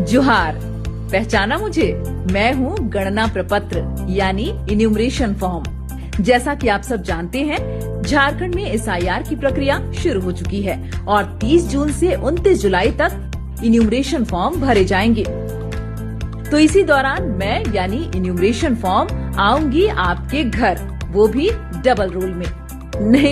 जोहार, पहचाना मुझे? मैं हूँ गणना प्रपत्र यानी इन्यूमरेशन फॉर्म। जैसा कि आप सब जानते हैं, झारखंड में SIR की प्रक्रिया शुरू हो चुकी है और 30 जून से 29 जुलाई तक इन्यूमरेशन फॉर्म भरे जाएंगे। तो इसी दौरान मैं यानी इन्यूमरेशन फॉर्म आऊंगी आपके घर, वो भी डबल रोल में।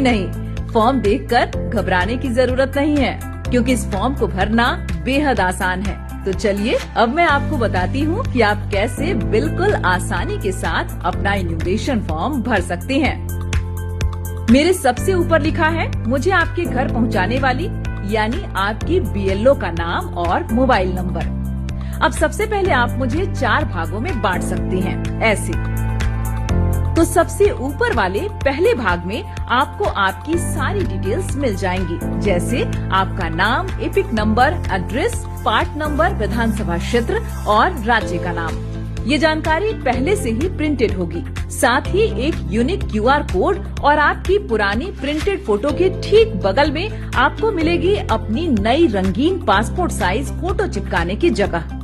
नहीं, फॉर्म देखकर घबराने की जरूरत नहीं है, क्योंकि इस फॉर्म को भरना बेहद आसान है। तो चलिए अब मैं आपको बताती हूँ कि आप कैसे बिल्कुल आसानी के साथ अपना इन्यूमरेशन फॉर्म भर सकते हैं। मेरे सबसे ऊपर लिखा है मुझे आपके घर पहुँचाने वाली यानी आपकी BLO का नाम और मोबाइल नंबर। अब सबसे पहले आप मुझे 4 भागों में बांट सकते हैं, ऐसे। तो सबसे ऊपर वाले पहले भाग में आपको आपकी सारी डिटेल्स मिल जाएंगी, जैसे आपका नाम, EPIC number, address, part number, विधानसभा क्षेत्र और राज्य का नाम। ये जानकारी पहले से ही प्रिंटेड होगी। साथ ही एक यूनिक QR कोड और आपकी पुरानी प्रिंटेड फोटो के ठीक बगल में आपको मिलेगी अपनी नई रंगीन पासपोर्ट साइज फोटो चिपकाने की जगह।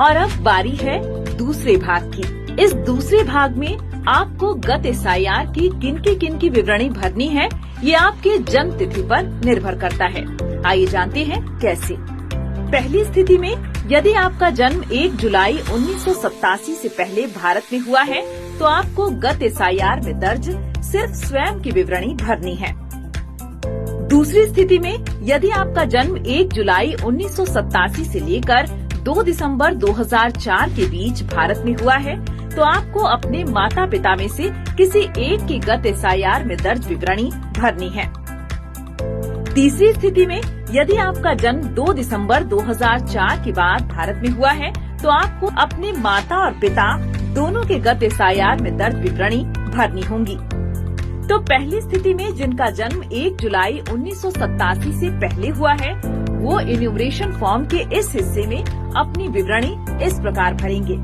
और अब बारी है दूसरे भाग की। इस दूसरे भाग में आपको गत SIR की किन की विवरणी भरनी है, ये आपके जन्म तिथि पर निर्भर करता है। आइए जानते हैं कैसे। पहली स्थिति में यदि आपका जन्म 1 जुलाई 1987 से पहले भारत में हुआ है, तो आपको गत SIR में दर्ज सिर्फ स्वयं की विवरणी भरनी है। दूसरी स्थिति में यदि आपका जन्म 1 जुलाई 1987 से लेकर 2 दिसंबर 2004 के बीच भारत में हुआ है, तो आपको अपने माता पिता में से किसी एक की गत SIR में दर्ज विवरणी भरनी है। तीसरी स्थिति में यदि आपका जन्म 2 दिसंबर 2004 के बाद भारत में हुआ है, तो आपको अपने माता और पिता दोनों के गत SIR में दर्ज विवरणी भरनी होंगी। तो पहली स्थिति में जिनका जन्म 1 जुलाई 1987 से पहले हुआ है, वो इन्यूमरेशन फॉर्म के इस हिस्से में अपनी विवरणी इस प्रकार भरेंगे।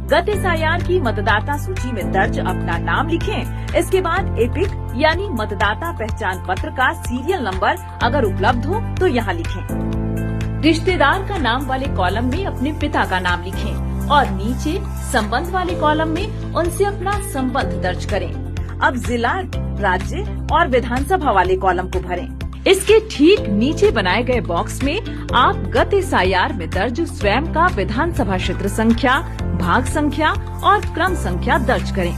गत SIR की मतदाता सूची में दर्ज अपना नाम लिखें। इसके बाद एपिक यानी मतदाता पहचान पत्र का सीरियल नंबर अगर उपलब्ध हो तो यहाँ लिखें। रिश्तेदार का नाम वाले कॉलम में अपने पिता का नाम लिखें और नीचे संबंध वाले कॉलम में उनसे अपना संबंध दर्ज करें। अब जिला, राज्य और विधानसभा वाले कॉलम को भरें। इसके ठीक नीचे बनाए गए बॉक्स में आप गत SIR में दर्ज स्वयं का विधानसभा क्षेत्र संख्या, भाग संख्या और क्रम संख्या दर्ज करें।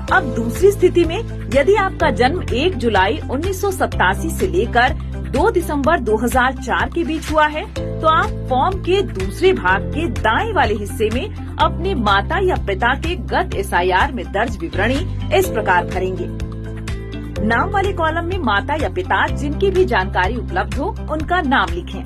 अब दूसरी स्थिति में यदि आपका जन्म 1 जुलाई 1987 से लेकर 2 दिसंबर 2004 के बीच हुआ है, तो आप फॉर्म के दूसरे भाग के दाएं वाले हिस्से में अपने माता या पिता के गत SIR में दर्ज विवरणी इस प्रकार भरेंगे। नाम वाले कॉलम में माता या पिता जिनकी भी जानकारी उपलब्ध हो उनका नाम लिखें।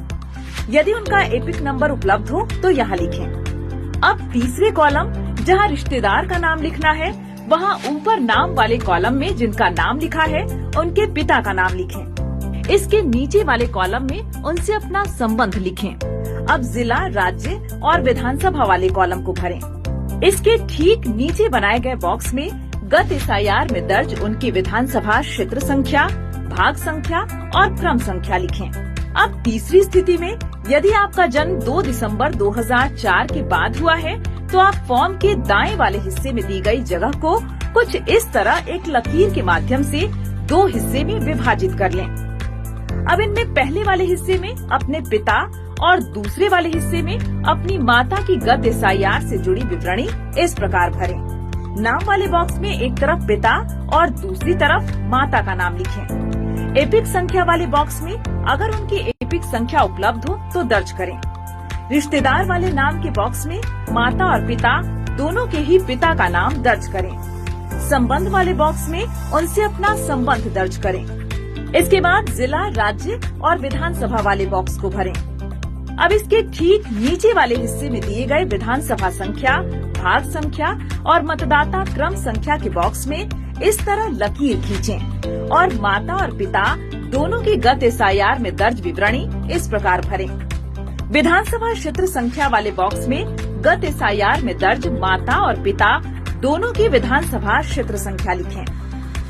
यदि उनका एपिक नंबर उपलब्ध हो तो यहाँ लिखें। अब तीसरे कॉलम जहाँ रिश्तेदार का नाम लिखना है, वहाँ ऊपर नाम वाले कॉलम में जिनका नाम लिखा है उनके पिता का नाम लिखें। इसके नीचे वाले कॉलम में उनसे अपना संबंध लिखें। अब जिला, राज्य और विधानसभा वाले कॉलम को भरें। इसके ठीक नीचे बनाए गए बॉक्स में गत SIR में दर्ज उनकी विधानसभा क्षेत्र संख्या, भाग संख्या और क्रम संख्या लिखें। अब तीसरी स्थिति में यदि आपका जन्म 2 दिसंबर 2004 के बाद हुआ है, तो आप फॉर्म के दाएं वाले हिस्से में दी गई जगह को कुछ इस तरह एक लकीर के माध्यम से 2 हिस्से में विभाजित कर लें। अब इनमें पहले वाले हिस्से में अपने पिता और दूसरे वाले हिस्से में अपनी माता की गत SIR से जुड़ी विवरणी इस प्रकार भरें। नाम वाले बॉक्स में एक तरफ पिता और दूसरी तरफ माता का नाम लिखें। एपिक संख्या वाले बॉक्स में अगर उनकी एपिक संख्या उपलब्ध हो तो दर्ज करें। रिश्तेदार वाले नाम के बॉक्स में माता और पिता दोनों के ही पिता का नाम दर्ज करें। संबंध वाले बॉक्स में उनसे अपना संबंध दर्ज करें। इसके बाद जिला, राज्य और विधानसभा वाले बॉक्स को भरें। अब इसके ठीक नीचे वाले हिस्से में दिए गए विधानसभा संख्या, भाग संख्या और मतदाता क्रम संख्या के बॉक्स में इस तरह लकीर खींचें और माता और पिता दोनों की गत SIR में दर्ज विवरणी इस प्रकार भरें। विधानसभा क्षेत्र संख्या वाले बॉक्स में गत SIR में दर्ज माता और पिता दोनों की विधानसभा क्षेत्र संख्या लिखें।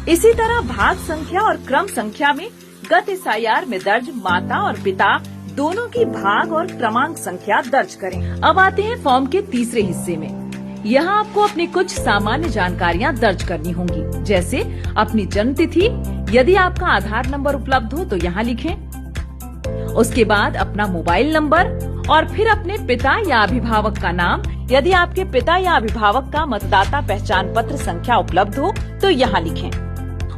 इसी तरह भाग संख्या और क्रम संख्या में गत SIR में दर्ज माता और पिता दोनों की भाग और क्रमांक संख्या दर्ज करें। अब आते हैं फॉर्म के तीसरे हिस्से में। यहाँ आपको अपनी कुछ सामान्य जानकारियाँ दर्ज करनी होंगी, जैसे अपनी जन्म तिथि, यदि आपका आधार नंबर उपलब्ध हो तो यहाँ लिखें। उसके बाद अपना मोबाइल नंबर और फिर अपने पिता या अभिभावक का नाम, यदि आपके पिता या अभिभावक का मतदाता पहचान पत्र संख्या उपलब्ध हो तो यहाँ लिखें।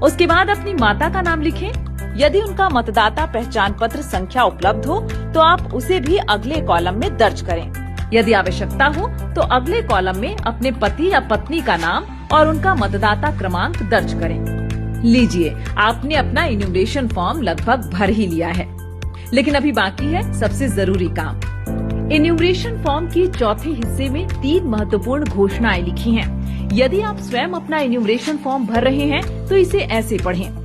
उसके बाद अपनी माता का नाम लिखें। यदि उनका मतदाता पहचान पत्र संख्या उपलब्ध हो तो आप उसे भी अगले कॉलम में दर्ज करें। यदि आवश्यकता हो तो अगले कॉलम में अपने पति या पत्नी का नाम और उनका मतदाता क्रमांक दर्ज करें। लीजिए, आपने अपना इन्यूमरेशन फॉर्म लगभग भर ही लिया है, लेकिन अभी बाकी है सबसे जरूरी काम। इन्यूमरेशन फॉर्म के चौथे हिस्से में 3 महत्वपूर्ण घोषणाएं लिखी हैं। यदि आप स्वयं अपना इन्यूमरेशन फॉर्म भर रहे हैं तो इसे ऐसे पढ़ें।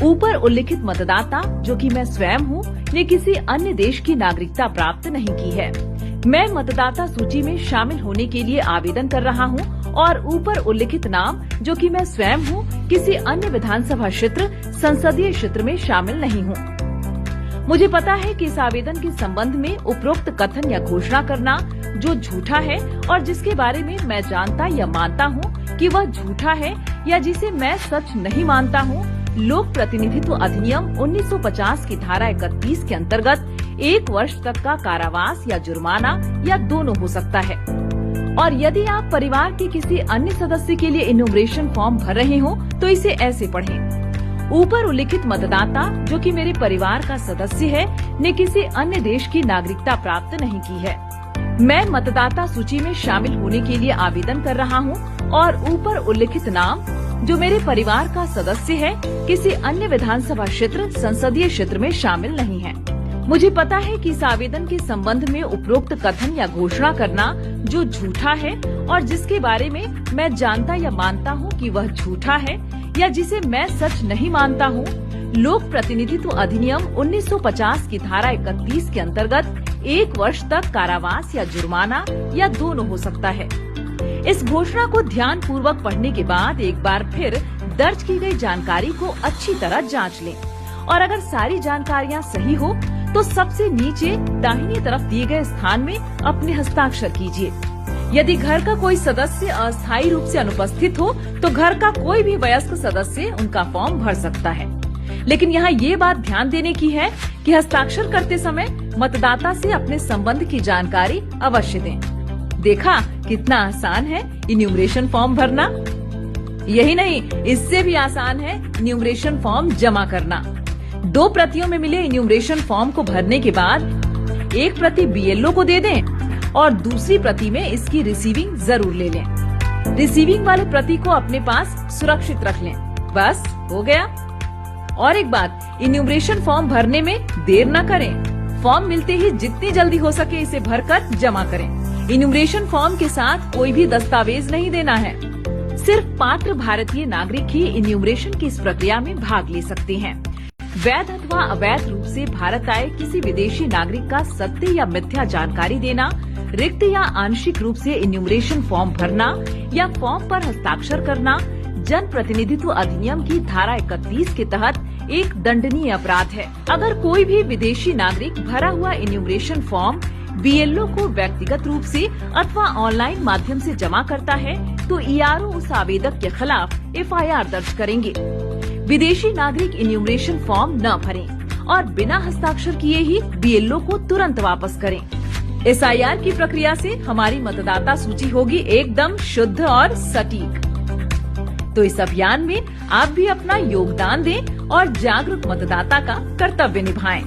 ऊपर उल्लिखित मतदाता, जो कि मैं स्वयं हूँ, ने किसी अन्य देश की नागरिकता प्राप्त नहीं की है। मैं मतदाता सूची में शामिल होने के लिए आवेदन कर रहा हूँ और ऊपर उल्लिखित नाम, जो कि मैं स्वयं हूँ, किसी अन्य विधानसभा क्षेत्र, संसदीय क्षेत्र में शामिल नहीं हूँ। मुझे पता है कि इस आवेदन के संबंध में उपरोक्त कथन या घोषणा करना जो झूठा है और जिसके बारे में मैं जानता या मानता हूँ कि वह झूठा है या जिसे मैं सच नहीं मानता हूँ, लोक प्रतिनिधित्व अधिनियम 1950 की धारा 31 के अंतर्गत 1 वर्ष तक का कारावास या जुर्माना या दोनों हो सकता है। और यदि आप परिवार के किसी अन्य सदस्य के लिए इन्यूमरेशन फॉर्म भर रहे हो तो इसे ऐसे पढ़ें। ऊपर उल्लिखित मतदाता, जो कि मेरे परिवार का सदस्य है, ने किसी अन्य देश की नागरिकता प्राप्त नहीं की है। मैं मतदाता सूची में शामिल होने के लिए आवेदन कर रहा हूँ और ऊपर उल्लिखित नाम, जो मेरे परिवार का सदस्य है, किसी अन्य विधानसभा क्षेत्र, संसदीय क्षेत्र में शामिल नहीं है। मुझे पता है कि इस आवेदन के संबंध में उपरोक्त कथन या घोषणा करना जो झूठा है और जिसके बारे में मैं जानता या मानता हूँ कि वह झूठा है या जिसे मैं सच नहीं मानता हूँ, लोक प्रतिनिधित्व अधिनियम 1950 की धारा 31 के अंतर्गत 1 वर्ष तक कारावास या जुर्माना या दोनों हो सकता है। इस घोषणा को ध्यान पूर्वक पढ़ने के बाद एक बार फिर दर्ज की गई जानकारी को अच्छी तरह जांच लें और अगर सारी जानकारियां सही हो तो सबसे नीचे दाहिनी तरफ दिए गए स्थान में अपने हस्ताक्षर कीजिए। यदि घर का कोई सदस्य अस्थायी रूप से अनुपस्थित हो तो घर का कोई भी वयस्क सदस्य उनका फॉर्म भर सकता है। लेकिन यहाँ ये बात ध्यान देने की है कि हस्ताक्षर करते समय मतदाता से अपने संबंध की जानकारी अवश्य दें। देखा कितना आसान है इन्यूमरेशन फॉर्म भरना। यही नहीं, इससे भी आसान है इन्यूमरेशन फॉर्म जमा करना। 2 प्रतियों में मिले इन्यूमरेशन फॉर्म को भरने के बाद एक प्रति बीएलओ को दे दें और दूसरी प्रति में इसकी रिसीविंग जरूर ले लें। रिसीविंग वाले प्रति को अपने पास सुरक्षित रख लें। बस हो गया। और एक बात, इन्यूमरेशन फॉर्म भरने में देर न करें। फॉर्म मिलते ही जितनी जल्दी हो सके इसे भरकर जमा करें। इन्यूमरेशन फॉर्म के साथ कोई भी दस्तावेज नहीं देना है। सिर्फ पात्र भारतीय नागरिक ही इन्यूमरेशन की इस प्रक्रिया में भाग ले सकते हैं। वैध अथवा अवैध रूप से भारत आए किसी विदेशी नागरिक का सत्य या मिथ्या जानकारी देना, रिक्त या आंशिक रूप से इन्यूमरेशन फॉर्म भरना या फॉर्म पर हस्ताक्षर करना जन प्रतिनिधित्व अधिनियम की धारा 31 के तहत एक दंडनीय अपराध है। अगर कोई भी विदेशी नागरिक भरा हुआ इन्यूमरेशन फॉर्म बीएलओ को व्यक्तिगत रूप से अथवा ऑनलाइन माध्यम से जमा करता है तो ईआरओ उस आवेदक के खिलाफ एफआईआर दर्ज करेंगे। विदेशी नागरिक इन्यूमरेशन फॉर्म न भरें और बिना हस्ताक्षर किए ही बीएलओ को तुरंत वापस करें। एसआईआर की प्रक्रिया से हमारी मतदाता सूची होगी एकदम शुद्ध और सटीक। तो इस अभियान में आप भी अपना योगदान दें और जागरूक मतदाता का कर्तव्य निभाएं।